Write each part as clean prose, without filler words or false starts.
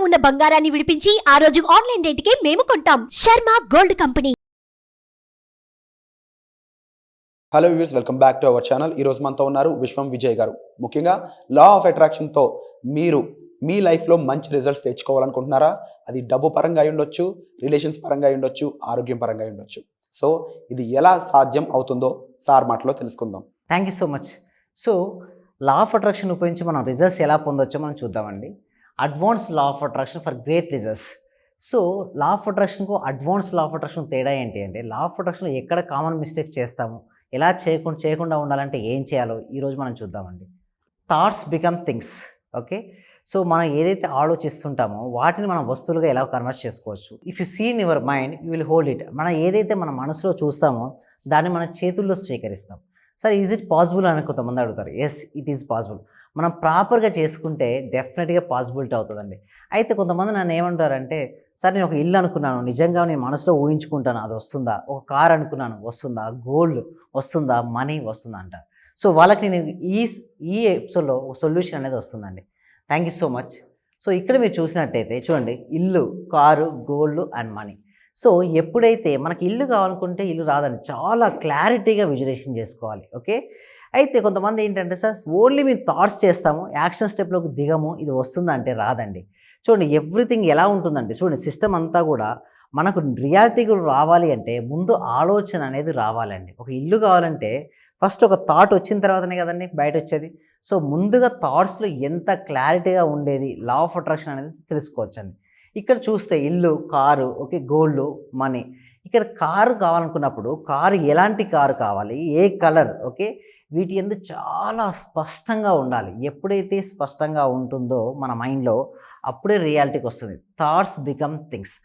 ఉన్న బంగారాన్ని విడిపించి ఆ రోజు ఆన్లైన్ రేటుకే మేము కొంటాం. Sharma gold company. Hello views, welcome back to our channel. ఈరోజు మనతో ఉన్నారు విశ్వం విజయ్ గారు. ముఖ్యంగా లా ఆఫ్ అట్రాక్షన్తో మీరు మీ లైఫ్లో మంచి రిజల్ట్స్ తెచ్చుకోవాలనుకుంటున్నారా? అది డబ్బు పరంగా అయి ఉండొచ్చు, రిలేషన్స్ పరంగా అయి ఉండొచ్చు, ఆరోగ్యం పరంగా అయి ఉండొచ్చు. సో ఇది ఎలా సాధ్యం అవుతుందో సార్ మాటలో తెలుసుకుందాం. Thank you so much. So law of attraction ఉపయోగించి మనం రిజల్ట్స్ ఎలా పొందొచ్చో మనం చూద్దామండి. Advance law of attraction for great results. So law of అట్రాక్షన్కు అడ్వాన్స్ లా ఆఫ్ అట్రాక్షన్ తేడా ఏంటి అంటే, లా ఆఫ్ అట్రాక్షన్లో ఎక్కడ కామన్ మిస్టేక్స్ చేస్తాము, ఎలా చేయకుండా ఉండాలంటే ఏం చేయాలో ఈరోజు మనం చూద్దామండి. Thoughts become things. Okay, so మనం ఏదైతే ఆలోచిస్తుంటామో వాటిని మనం వస్తువులుగా ఎలా కన్వర్ట్ చేసుకోవచ్చు. If you see in your mind you will hold it. మనం ఏదైతే మన మనసులో చూస్తామో దాన్ని మన చేతుల్లో స్వీకరిస్తాం. సరే, ఈజ్ ఇట్ పాసిబుల్ అని కొంతమంది అడుగుతారు. Yes, it is possible. మనం ప్రాపర్గా చేసుకుంటే డెఫినెట్గా పాసిబిలిటీ అవుతుందండి. అయితే కొంతమంది నన్ను ఏమంటారంటే, సార్ నేను ఒక ఇల్లు అనుకున్నాను, నిజంగా నేను మనసులో ఊహించుకుంటాను, అది వస్తుందా? ఒక కార్ అనుకున్నాను, వస్తుందా? గోల్డ్ వస్తుందా? మనీ వస్తుందా అంటారు. సో వాళ్ళకి నేను ఈ ఎపిసోడ్లో సొల్యూషన్ అనేది వస్తుందండి. Thank you so much. So ఇక్కడ మీరు చూసినట్టయితే చూడండి, ఇల్లు, car, gold and money. So ఎప్పుడైతే మనకి ఇల్లు కావాలనుకుంటే ఇల్లు రాదండి, చాలా క్లారిటీగా విజువలైజేషన్ చేసుకోవాలి. ఓకే, అయితే కొంతమంది ఏంటంటే, సార్ ఓన్లీ మేము థాట్స్ చేస్తాము, యాక్షన్ స్టెప్లోకి దిగము, ఇది వస్తుందా అంటే రాదండి. చూడండి, ఎవ్రీథింగ్ ఎలా ఉంటుందంటే, చూడండి సిస్టమ్ అంతా కూడా మనకు రియాలిటీకి రావాలి అంటే ముందు ఆలోచన అనేది రావాలండి. ఒక ఇల్లు కావాలంటే ఫస్ట్ ఒక థాట్ వచ్చిన తర్వాతనే కదండి బయట వచ్చేది. సో ముందుగా థాట్స్లో ఎంత క్లారిటీగా ఉండేది లా ఆఫ్ అట్రాక్షన్ అనేది తెలుసుకోవచ్చండి. ఇక్కడ చూస్తే ఇల్లు, కారు, ఓకే, గోల్డ్, మనీ. ఇక్కడ కారు కావాలనుకున్నప్పుడు కారు ఎలాంటి కారు కావాలి, ఏ కలర్, ఓకే, వీటి ఎందు చాలా స్పష్టంగా ఉండాలి. ఎప్పుడైతే స్పష్టంగా ఉంటుందో మన మైండ్లో అప్పుడే రియాలిటీకి వస్తుంది. Thoughts become things.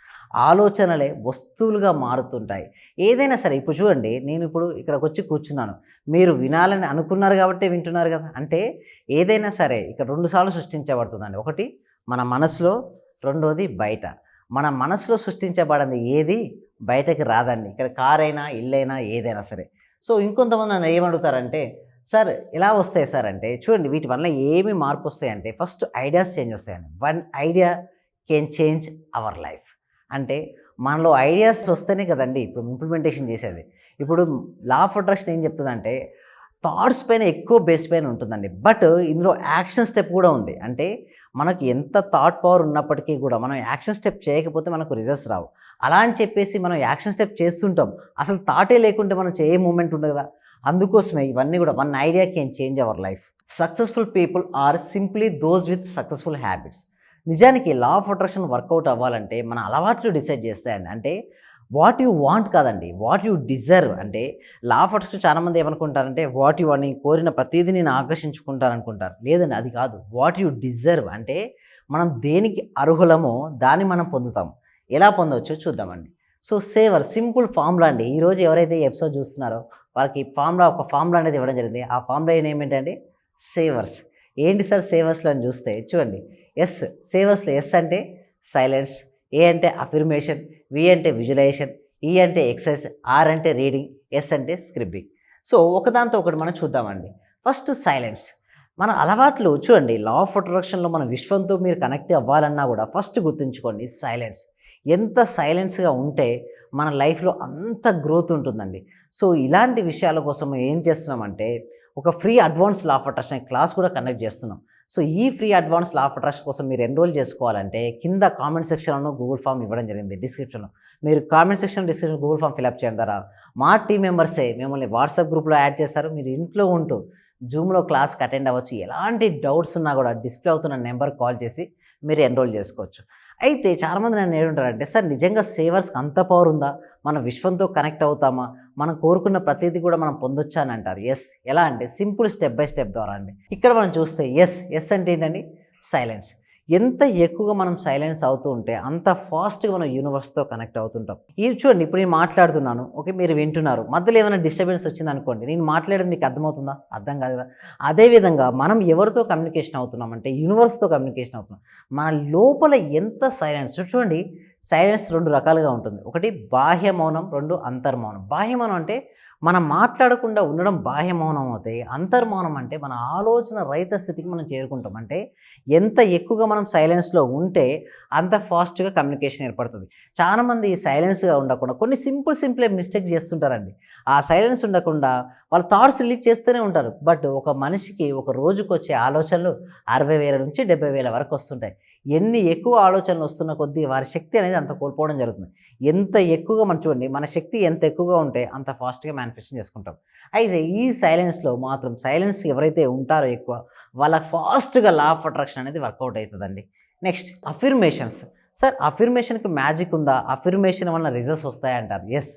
ఆలోచనలే వస్తువులుగా మారుతుంటాయి. ఏదైనా సరే, ఇప్పుడు చూడండి, నేను ఇప్పుడు ఇక్కడికి వచ్చి కూర్చున్నాను, మీరు వినాలని అనుకున్నారు కాబట్టి వింటున్నారు కదా. అంటే ఏదైనా సరే ఇక్కడ 2 సార్లు సృష్టించబడుతుందండి. ఒకటి మన మనసులో, రెండోది బయట. మన మనసులో సృష్టించబడింది ఏది బయటకి రాదండి. ఇక్కడ కార్ అయినా, ఇల్లు అయినా, ఏదైనా సరే. సో ఇంకొంతమంది నన్ను ఏమడుగుతారంటే, సార్ ఎలా వస్తాయి సార్ అంటే, చూడండి వీటి వల్ల ఏమి మార్పు వస్తాయంటే, ఫస్ట్ ఐడియాస్ చేంజ్ వస్తాయండి. One idea can change our life. అంటే మనలో ఐడియాస్ వస్తేనే కదండి ఇప్పుడు ఇంప్లిమెంటేషన్ చేసేది. ఇప్పుడు లా ఆఫ్ అట్రాక్షన్ ఏం చెప్తుందంటే, థాట్స్ పైన ఎక్కువ బేస్ పైన ఉంటుందండి. బట్ ఇందులో యాక్షన్ స్టెప్ కూడా ఉంది. అంటే మనకు ఎంత థాట్ పవర్ ఉన్నప్పటికీ కూడా మనం యాక్షన్ స్టెప్ చేయకపోతే మనకు రిజల్ట్స్ రావు. అలా అని చెప్పేసి మనం యాక్షన్ స్టెప్ చేస్తుంటాం, అసలు థాటే లేకుంటే మనం చేయ మూమెంట్ ఉండదు కదా. అందుకోసమే ఇవన్నీ కూడా one idea can change our life. Successful people are simply those with successful habits. నిజానికి లా ఆఫ్ అట్రాక్షన్ వర్కౌట్ అవ్వాలంటే మన అలవాట్లు డిసైడ్ చేస్తాయండి. అంటే వాట్ యు వాంట్ కాదండి, వాట్ యు డిజర్వ్. అంటే లా ఆఫ్ అట్రాక్షన్ చాలామంది ఏమనుకుంటారంటే, వాట్ యు అని కోరిన ప్రతిదీ నేను ఆకర్షించుకుంటాననుకుంటారు. లేదండి, అది కాదు. వాట్ యు డిజర్వ్ అంటే మనం దేనికి అర్హులమో దాన్ని మనం పొందుతాం. ఎలా పొందవచ్చో చూద్దామండి. సో సేవర్ సింపుల్ ఫార్ములా అండి. ఈరోజు ఎవరైతే ఈ ఎపిసోడ్ చూస్తున్నారో వాళ్ళకి ఒక ఫార్ములా అనేది ఇవ్వడం జరిగింది. ఆ ఫార్ములా ఏమేంటంటే సేవర్స్. ఏంటి సార్ సేవర్స్లో అని చూస్తే చూడండి, ఎస్, సేవర్స్లో ఎస్ అంటే సైలెన్స్, ఏ అంటే అఫర్మేషన్, వి అంటే విజువలైజేషన్, ఈ అంటే ఎక్సర్సైజ్, ఆర్ అంటే రీడింగ్, ఎస్ అంటే స్క్రిప్టింగ్. సో ఒకదాంతో ఒకటి మనం చూద్దామండి. First silence. మన అలవాట్లు చూడండి, లా ఆఫ్ అట్రాక్షన్లో మన విశ్వంతో మీరు కనెక్ట్ అవ్వాలన్నా కూడా ఫస్ట్ గుర్తుంచుకోండి సైలెన్స్. ఎంత సైలెన్స్గా ఉంటే మన లైఫ్లో అంత గ్రోత్ ఉంటుందండి. సో ఇలాంటి విషయాల కోసం ఏం చేస్తున్నామంటే, ఒక free advance law of attraction class కూడా కండక్ట్ చేస్తున్నాం. సో ఈ free advance law of attraction కోసం మీరు ఎన్రోల్ చేసుకోవాలంటే కింద కామెంట్ సెక్షన్లో గూగుల్ ఫామ్ ఇవ్వడం జరిగింది, డిస్క్రిప్షన్లో. మీరు comment section, description Google form fill up చేయడం ద్వారా మా టీం మెంబర్సే మిమ్మల్ని వాట్సాప్ గ్రూప్లో యాడ్ చేస్తారు. మీరు ఇంట్లో ఉంటూ జూమ్లో క్లాస్కి అటెండ్ అవ్వచ్చు. ఎలాంటి డౌట్స్ ఉన్నా కూడా డిస్ప్లే అవుతున్న నెంబర్ కాల్ చేసి మీరు ఎన్రోల్ చేసుకోవచ్చు. అయితే చాలామంది నన్ను ఏమంటారంటే, సార్ నిజంగా సేవర్స్కి అంత పవర్ ఉందా, మన విశ్వంతో కనెక్ట్ అవుతామా, మనం కోరుకున్న ప్రతిదీ కూడా మనం పొందొచ్చా అని అంటారు. ఎస్, ఎలా అంటే సింపుల్ స్టెప్ బై స్టెప్ ద్వారా అండి. ఇక్కడ మనం చూస్తే ఎస్ అంటే ఏంటండి, సైలెన్స్. ఎంత ఎక్కువగా మనం సైలెన్స్ అవుతూ ఉంటే అంత ఫాస్ట్గా మనం యూనివర్స్తో కనెక్ట్ అవుతుంటాం. ఇది చూడండి, ఇప్పుడు నేను మాట్లాడుతున్నాను, ఓకే, మీరు వింటున్నారు, మధ్యలో ఏమైనా డిస్టర్బెన్స్ వచ్చింది అనుకోండి, నేను మాట్లాడేది మీకు అర్థమవుతుందా? అర్థం కాదు కదా. అదేవిధంగా మనం ఎవరితో కమ్యూనికేషన్ అవుతున్నాం అంటే యూనివర్స్తో కమ్యూనికేషన్ అవుతున్నాం. మన లోపల ఎంత సైలెన్స్. చూడండి, సైలెన్స్ 2 రకాలుగా ఉంటుంది. ఒకటి బాహ్య మౌనం, 2 అంతర్మౌనం. బాహ్య మౌనం అంటే మనం మాట్లాడకుండా ఉండడం బాహ్య మౌనం అవుతాయి. అంతర్మౌనం అంటే మన ఆలోచన రహిత స్థితికి మనం చేరుకుంటాం. అంటే ఎంత ఎక్కువగా మనం సైలెన్స్లో ఉంటే అంత ఫాస్ట్గా కమ్యూనికేషన్ ఏర్పడుతుంది. చాలామంది సైలెన్స్గా ఉండకుండా కొన్ని సింపుల్ మిస్టేక్ చేస్తుంటారండి. ఆ సైలెన్స్ ఉండకుండా వాళ్ళ థాట్స్ రిలీజ్ చేస్తూనే ఉంటారు. బట్ ఒక మనిషికి ఒక రోజుకు వచ్చే ఆలోచనలు 60,000 నుంచి 70,000 వరకు వస్తుంటాయి. ఎన్ని ఎక్కువ ఆలోచనలు వస్తున్న కొద్దీ వారి శక్తి అనేది అంత కోల్పోవడం జరుగుతుంది. ఎంత ఎక్కువగా మనం చూడండి, మన శక్తి ఎంత ఎక్కువగా ఉంటే అంత ఫాస్ట్గా మేనిఫెస్టేషన్ చేసుకుంటాం. అయితే ఈ సైలెన్స్లో మాత్రం సైలెన్స్ ఎవరైతే ఉంటారో ఎక్కువ వాళ్ళకి ఫాస్ట్గా లా ఆఫ్ అట్రాక్షన్ అనేది వర్కౌట్ అవుతుందండి. Next affirmations. సార్ అఫిర్మేషన్కి మ్యాజిక్ ఉందా? అఫిర్మేషన్ వలన రిజల్ట్స్ వస్తాయంటారు. ఎస్,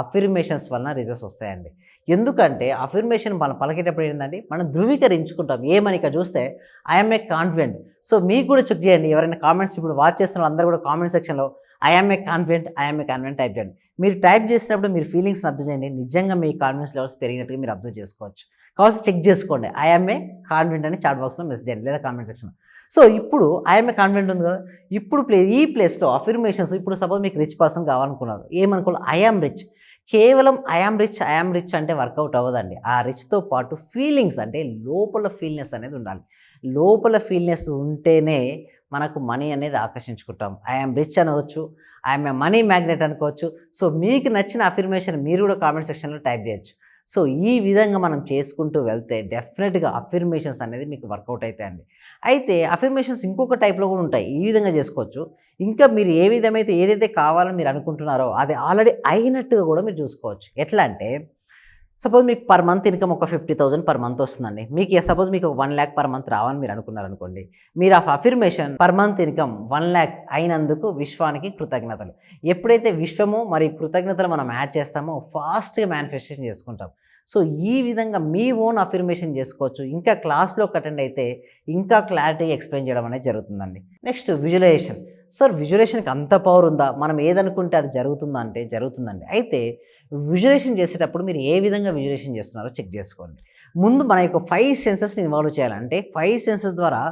అఫిర్మేషన్స్ వలన రిజల్ట్స్ వస్తాయండి. ఎందుకంటే అఫిర్మేషన్ మనం పలికేటప్పుడు ఏంటంటే మనం ధృవీకరించుకుంటాం. ఏమని ఇక్కడ చూస్తే ఐఎమ్ ఏ కాన్ఫిడెంట్. సో మీకు కూడా చెక్ చేయండి. ఎవరైనా కామెంట్స్ ఇప్పుడు వాచ్ చేస్తున్న అందరూ కూడా కామెంట్ సెక్షన్లో ఐఎమ్ ఏ కాన్ఫిడెంట్ టైప్ చేయండి. మీరు టైప్ చేసినప్పుడు మీరు ఫీలింగ్స్ని అబ్జర్వ్ చేయండి. నిజంగా మీ కాన్ఫిడెన్స్ లెవెల్స్ పెరిగినట్టుగా మీరు అబ్జర్వ్ చేసుకోవచ్చు. కాబట్టి చెక్ చేసుకోండి. ఐఎమ్ ఏ కాన్ఫిడెంట్ అని చాట్ బాక్స్లో మెసేజ్ చేయండి లేదా కామెంట్ సెక్షన్లో. సో ఇప్పుడు ఐఎమ్ ఏ కాన్ఫిడెంట్ ఉంది కదా, ఇప్పుడు ఈ ప్లేస్లో అఫిర్మేషన్స్. ఇప్పుడు సపోజ్ మీకు రిచ్ పర్సన్ కావాలనుకున్నారు, ఏమనుకోవాలి? I'm rich. కేవలం ఐఎమ్ రిచ్ అంటే వర్కౌట్ అవ్వదండి. ఆ రిచ్తో పాటు ఫీలింగ్స్ అంటే లోపల ఫీల్నెస్ అనేది ఉండాలి. లోపల ఫీల్నెస్ ఉంటేనే మనకు మనీ అనేది ఆకర్షించుకుంటాం. ఐఎమ్ రిచ్ అనవచ్చు, ఐఎమ్ ఏ మనీ మ్యాగ్నెట్ అనుకోవచ్చు. సో మీకు నచ్చిన అఫిర్మేషన్ మీరు కూడా కామెంట్ సెక్షన్లో టైప్ చేయొచ్చు. సో ఈ విధంగా మనం చేసుకుంటూ వెళ్తే డెఫినెట్గా అఫిర్మేషన్స్ అనేది మీకు వర్కౌట్ అవుతాయండి. అయితే అఫిర్మేషన్స్ ఇంకొక టైప్లో కూడా ఉంటాయి. ఈ విధంగా చేసుకోవచ్చు. ఇంకా మీరు ఏ విధమైతే ఏదైతే కావాలని మీరు అనుకుంటున్నారో అది ఆల్రెడీ అయినట్టుగా కూడా మీరు చూసుకోవచ్చు. ఎట్లా అంటే సపోజ్ మీకు పర్ మంత్ ఇన్కమ్ ఒక 50,000 పర్ మంత్ వస్తుందండి. మీకు సపోజ్ మీకు 1 lakh పర్ మంత్ రావాలని మీరు అనుకున్నారనుకోండి. మీరు ఆ affirmation per month income 1 lakh అయినందుకు విశ్వానికి కృతజ్ఞతలు. ఎప్పుడైతే విశ్వము మరియు కృతజ్ఞతలు మనం యాడ్ చేస్తామో ఫాస్ట్గా మేనిఫెస్టేషన్ చేసుకుంటాం. సో ఈ విధంగా మీ ఓన్ అఫిర్మేషన్ చేసుకోవచ్చు. ఇంకా క్లాస్లోకి అటెండ్ అయితే ఇంకా క్లారిటీగా ఎక్స్ప్లెయిన్ చేయడం అనేది జరుగుతుందండి. Next visualisation. సార్ విజువలైజేషన్కి అంత పవర్ ఉందా? మనం ఏదనుకుంటే అది జరుగుతుందా అంటే జరుగుతుందండి. అయితే విజువలైజేషన్ చేసేటప్పుడు మీరు ఏ విధంగా విజువలైజేషన్ చేస్తున్నారో చెక్ చేసుకోండి. ముందు మన యొక్క 5 సెన్సెస్ని ఇన్వాల్వ్ చేయాలంటే 5 సెన్సెస్ ద్వారా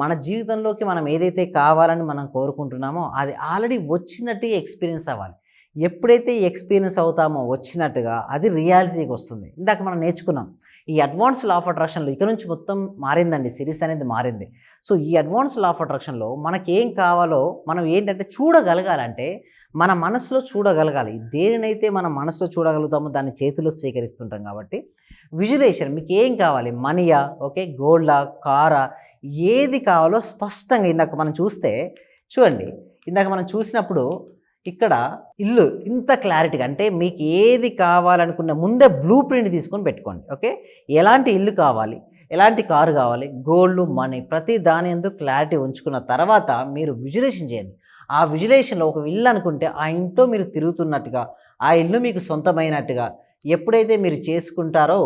మన జీవితంలోకి మనం ఏదైతే కావాలని మనం కోరుకుంటున్నామో అది ఆల్రెడీ వచ్చినట్టుగా ఎక్స్పీరియన్స్ అవ్వాలి. ఎప్పుడైతే ఎక్స్పీరియన్స్ అవుతామో వచ్చినట్టుగా అది రియాలిటీకి వస్తుంది. ఇందాక మనం నేర్చుకున్నాం ఈ అడ్వాన్స్ లా ఆఫ్ అట్రాక్షన్లో ఇక్కడ నుంచి మొత్తం మారిందండి. సిరీస్ అనేది మారింది. సో ఈ అడ్వాన్స్ లా ఆఫ్ అట్రాక్షన్లో మనకి ఏం కావాలో మనం ఏంటంటే చూడగలగాలంటే మన మనసులో చూడగలగాలి. దేనినైతే మన మనసులో చూడగలుగుతామో దాన్ని చేతిలో స్వీకరిస్తుంటాం. కాబట్టి విజువలైజేషన్ మీకు ఏం కావాలి? మనీయా, ఓకే, గోల్డా, కారా, ఏది కావాలో స్పష్టంగా ఇందాక మనం చూస్తే చూడండి. ఇందాక మనం చూసినప్పుడు ఇక్కడ ఇల్లు ఇంత క్లారిటీగా అంటే మీకు ఏది కావాలనుకున్న ముందే బ్లూ ప్రింట్ తీసుకొని పెట్టుకోండి. ఓకే, ఎలాంటి ఇల్లు కావాలి, ఎలాంటి కారు కావాలి, గోల్డ్, మనీ, ప్రతి దాని ఎందుకు క్లారిటీ ఉంచుకున్న తర్వాత మీరు విజువలైజేషన్ చేయండి. ఆ విజువలైజేషన్లో ఒక ఇల్లు అనుకుంటే ఆ ఇంట్లో మీరు తిరుగుతున్నట్టుగా, ఆ ఇల్లు మీకు సొంతమైనట్టుగా ఎప్పుడైతే మీరు చేసుకుంటారో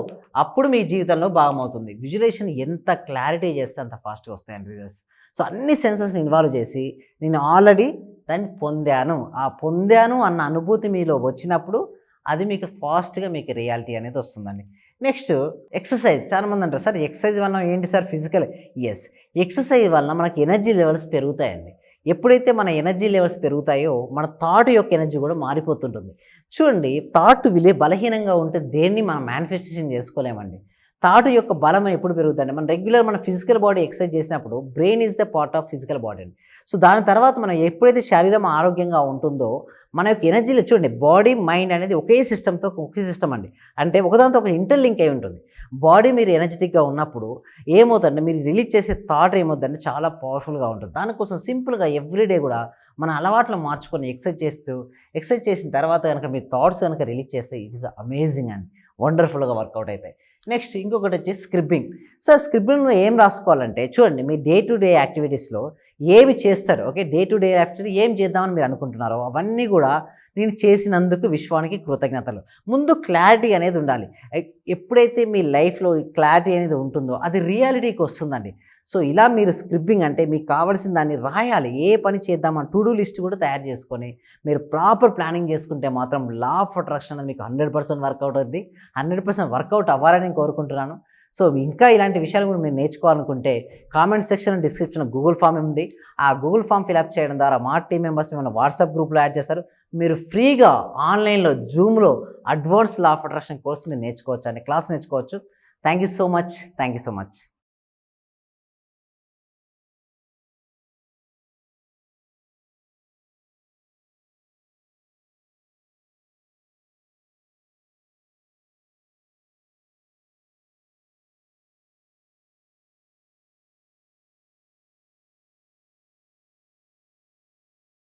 అప్పుడు మీ జీవితంలో భాగమవుతుంది. విజువలైజేషన్ ఎంత క్లారిటీ చేస్తే అంత ఫాస్ట్గా వస్తాయండి రిజల్ట్స్. సో అన్ని సెన్సెస్ని ఇన్వాల్వ్ చేసి నేను ఆల్రెడీ దాన్ని పొందాను అన్న అనుభూతి మీలో వచ్చినప్పుడు అది మీకు ఫాస్ట్గా మీకు రియాలిటీ అనేది వస్తుందండి. Next exercise. చాలామంది అంటారు సార్ ఎక్సర్సైజ్ వల్ల ఏంటి సార్ ఫిజికల్? ఎస్, ఎక్సర్సైజ్ వల్ల మనకి ఎనర్జీ లెవెల్స్ పెరుగుతాయండి. ఎప్పుడైతే మన ఎనర్జీ లెవెల్స్ పెరుగుతాయో మన థాట్ యొక్క ఎనర్జీ కూడా మారిపోతుంటుంది. చూడండి, థాట్ బలహీనంగా ఉంటే దేన్ని మనం మేనిఫెస్టేషన్ చేసుకోలేమండి. థాట్ యొక్క బలం ఎప్పుడు పెరుగుతుందండి? మన రెగ్యులర్ మన ఫిజికల్ బాడీ ఎక్సర్సైజ్ చేసినప్పుడు brain is the part of physical body అండి. సో దాని తర్వాత మనం ఎప్పుడైతే శరీరం ఆరోగ్యంగా ఉంటుందో మన యొక్క ఎనర్జీలో చూడండి, బాడీ మైండ్ అనేది ఒకే సిస్టమ్ అండి. అంటే ఒకదాంతో ఒక ఇంటర్లింక్ అయి ఉంటుంది. బాడీ మీరు ఎనర్జెటిక్గా ఉన్నప్పుడు ఏమవుతుందంటే మీరు రిలీజ్ చేసే థాట్ ఏమవుతుందంటే చాలా పవర్ఫుల్గా ఉంటుంది. దానికోసం సింపుల్గా ఎవ్రీడే కూడా మన అలవాట్లు మార్చుకొని ఎక్సర్సైజ్ చేసిన తర్వాత కనుక మీ థాట్స్ కనుక రిలీజ్ చేస్తే ఇట్ ఈస్ అమేజింగ్ అండ్ వండర్ఫుల్గా వర్కౌట్ అవుతాయి. నెక్స్ట్ ఇంకొకటి వచ్చేసి స్క్రిప్పింగ్. సార్ స్క్రిప్పింగ్లో ఏం రాసుకోవాలంటే చూడండి, మీ డే టు డే యాక్టివిటీస్లో ఏమి చేస్తారు, okay, day to day activity ఏం చేద్దామని మీరు అనుకుంటున్నారో అవన్నీ కూడా నేను చేసినందుకు విశ్వానికి కృతజ్ఞతలు. ముందు క్లారిటీ అనేది ఉండాలి. ఎప్పుడైతే మీ లైఫ్లో క్లారిటీ అనేది ఉంటుందో అది రియాలిటీకి వస్తుందండి. సో ఇలా మీరు స్క్రిప్పింగ్ అంటే మీకు కావాల్సిన దాన్ని రాయాలి. ఏ పని చేద్దామని టు డూ లిస్ట్ కూడా తయారు చేసుకొని మీరు ప్రాపర్ ప్లానింగ్ చేసుకుంటే మాత్రం లా ఆఫ్ అట్రాక్షన్ అనేది మీకు 100% వర్కౌట్ అవుతుంది. 100% వర్కౌట్ అవ్వాలని నేను కోరుకుంటున్నాను. సో ఇంకా ఇలాంటి విషయాలు కూడా మీరు నేర్చుకోవాలనుకుంటే కామెంట్ సెక్షన్ డిస్క్రిప్షన్లో గూగుల్ ఫామ్ ఉంది. ఆ గూగుల్ ఫామ్ ఫిల్అప్ చేయడం ద్వారా మా టీం మెంబర్స్ మిమ్మల్ని వాట్సాప్ గ్రూప్లో యాడ్ చేస్తారు. మీరు ఫ్రీగా ఆన్లైన్లో జూమ్లో advance law of attraction course మీరు నేర్చుకోవచ్చు అండి, క్లాస్ నేర్చుకోవచ్చు. Thank you so much.